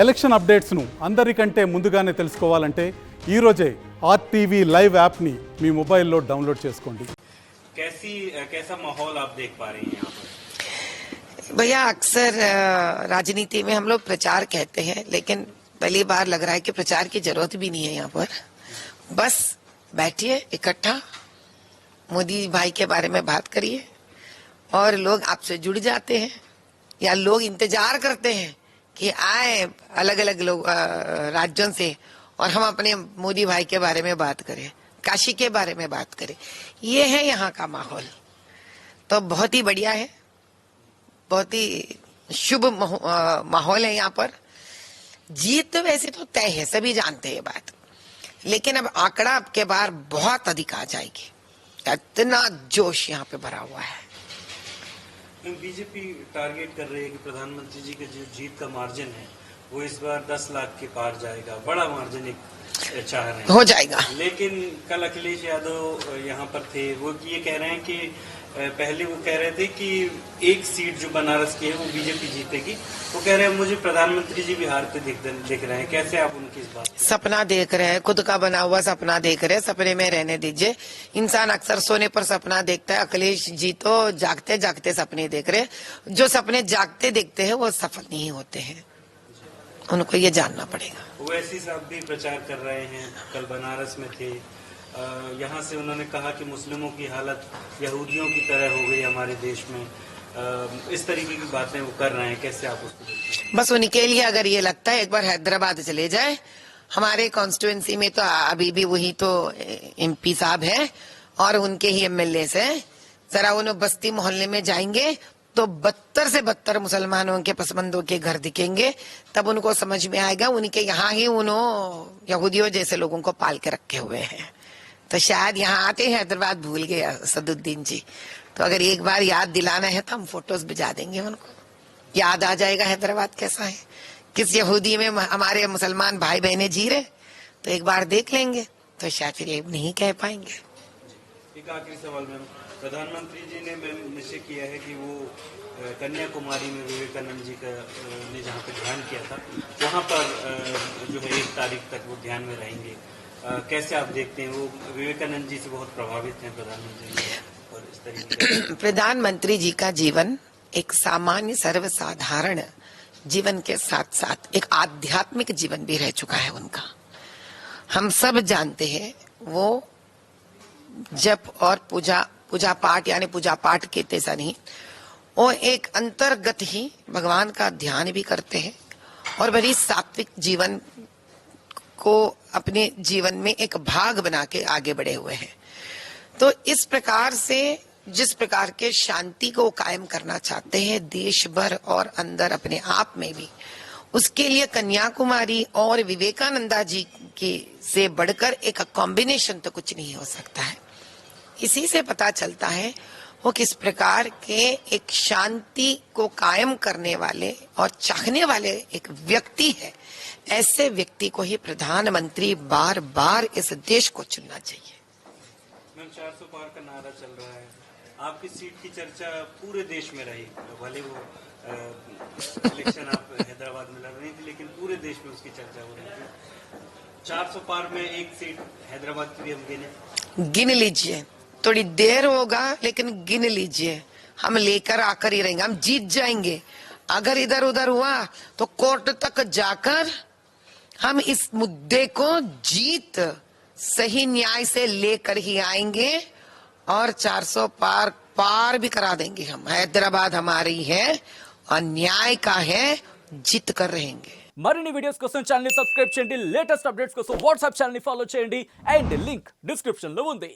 Election అప్డేట్స్ను అందరికంటే ముందుగానే తెలుసుకోవాలంటే ఈరోజే ఆర్టీవీ లైవ్ యాప్ని మీ మొబైల్లో డౌన్లోడ్ చేసుకోండి. कैसा माहौल आप देख पा रही हैं यहाँ पर? भैया अक्सर राजनीति में हम लोग प्रचार कहते हैं, लेकिन पहली बार लग रहा है कि प्रचार की जरूरत भी नहीं है यहाँ पर. बस बैठिए इकट्ठा, मोदी भाई के बारे में बात करिए और लोग आपसे जुड़ जाते हैं या लोग इंतजार करते हैं कि आए अलग अलग लोग राज्यों से और हम अपने मोदी भाई के बारे में बात करें, काशी के बारे में बात करें. ये है यहाँ का माहौल. तो बहुत ही बढ़िया है, बहुत ही शुभ माहौल है यहाँ पर. जीत तो वैसे तो तय है, सभी जानते हैं ये बात, लेकिन अब आंकड़ा अब के बार बहुत अधिक आ जाएगी. इतना जोश यहाँ पे भरा हुआ है. बीजेपी टारगेट कर रही है कि प्रधानमंत्री जी के जो जीत का मार्जिन है वो इस बार 10 लाख के पार जाएगा. बड़ा मार्जिन एक चाह रहे हैं, हो जाएगा. लेकिन कल अखिलेश यादव यहाँ पर थे, वो ये कह रहे हैं कि पहले वो कह रहे थे कि एक सीट जो बनारस की है वो बीजेपी जीतेगी. वो कह रहे हैं मुझे प्रधानमंत्री जी बिहार पे दिख रहे हैं. कैसे आप उनकी इस बात? सपना देख रहे हैं, खुद का बना हुआ सपना देख रहे हैं. सपने में रहने दीजिए. इंसान अक्सर सोने पर सपना देखता है. अखिलेश जी तो जागते जागते सपने देख रहे हैं. जो सपने जागते देखते हैं वो सफल नहीं होते हैं, उनको ये जानना पड़ेगा. ओवैसी साहब भी प्रचार कर रहे हैं, कल बनारस में थे. यहाँ से उन्होंने कहा कि मुस्लिमों की हालत यहूदियों की तरह हो गई हमारे देश में. इस तरीके की बातें वो कर रहे हैं. कैसे आप उसको देखते हैं? बस उनके लिए अगर ये लगता है एक बार हैदराबाद चले जाए. हमारे कॉन्स्टिट्यूएंसी में तो अभी भी वही तो एमपी साहब है और उनके ही एमएलए है. जरा उन्हें बस्ती मोहल्ले में जाएंगे तो बदतर से बदतर मुसलमानों के पसमंदों के घर दिखेंगे. तब उनको समझ में आएगा उनके यहाँ ही उन्होंने यहूदियों जैसे लोगों को पाल के रखे हुए हैं. तो शायद यहाँ आते हैं हैदराबाद भूल गए असदुद्दीन जी. तो अगर एक बार याद दिलाना है तो हम फोटोज भिजा देंगे उनको. याद आ जाएगा हैदराबाद कैसा है, किस यहूदी में हमारे मुसलमान भाई बहनें जी रहे. तो एक बार देख लेंगे तो शायद फिर ये नहीं कह पाएंगे. एक आखिरी सवाल मैम, प्रधानमंत्री जी ने निश्चय किया है कि वो कन्याकुमारी में विवेकानंद जी का ने जहाँ पे ध्यान किया था वहाँ पर जो है 1 तारीख तक वो ध्यान में रहेंगे. कैसे आप देखते हैं? वो विवेकानंद जी से बहुत प्रभावित हैं प्रधानमंत्री जी और इस तरीके प्रधानमंत्री जी का जीवन एक सामान्य सर्वसाधारण जीवन के साथ साथ एक आध्यात्मिक जीवन भी रह चुका है उनका. हम सब जानते हैं वो जप और पूजा पाठ यानी पूजा पाठ के जैसा नहीं, वो एक अंतर्गत ही भगवान का ध्यान भी करते हैं और बड़ी सात्विक जीवन को अपने जीवन में एक भाग बना के आगे बढ़े हुए हैं. तो इस प्रकार से जिस प्रकार के शांति को कायम करना चाहते हैं देश भर और अंदर अपने आप में भी, उसके लिए कन्याकुमारी और विवेकानंदा जी के से बढ़कर एक कॉम्बिनेशन तो कुछ नहीं हो सकता है. इसी से पता चलता है वो किस प्रकार के एक शांति को कायम करने वाले और चाहने वाले एक व्यक्ति है. ऐसे व्यक्ति को ही प्रधानमंत्री बार बार इस देश को चुनना चाहिए. मैम 400 पार का नारा चल रहा है, आपकी सीट की चर्चा पूरे देश में रही. भले वो इलेक्शन आप हैदराबाद में लड़ रही थी लेकिन पूरे देश में उसकी चर्चा हो रही थी. 400 पार में एक सीट हैदराबाद की भी हम गिन लीजिए. थोड़ी देर होगा लेकिन गिन लीजिए. हम लेकर आकर ही रहेंगे, हम जीत जाएंगे. अगर इधर उधर हुआ तो कोर्ट तक जाकर हम इस मुद्दे को जीत सही न्याय से लेकर ही आएंगे और 400 पार भी करा देंगे. हम हैदराबाद हमारी है और न्याय का है, जीत कर रहेंगे. మరిన్ని వీడియోస్ కోసం ఛానల్ ని సబ్స్క్రైబ్ చేయండి. లేటెస్ట్ అప్డేట్స్ కోసం వాట్సాప్ ఛానల్ ని ఫాలో చేయండి అండ్ లింక్ డిస్క్రిప్షన్ లో ఉంది.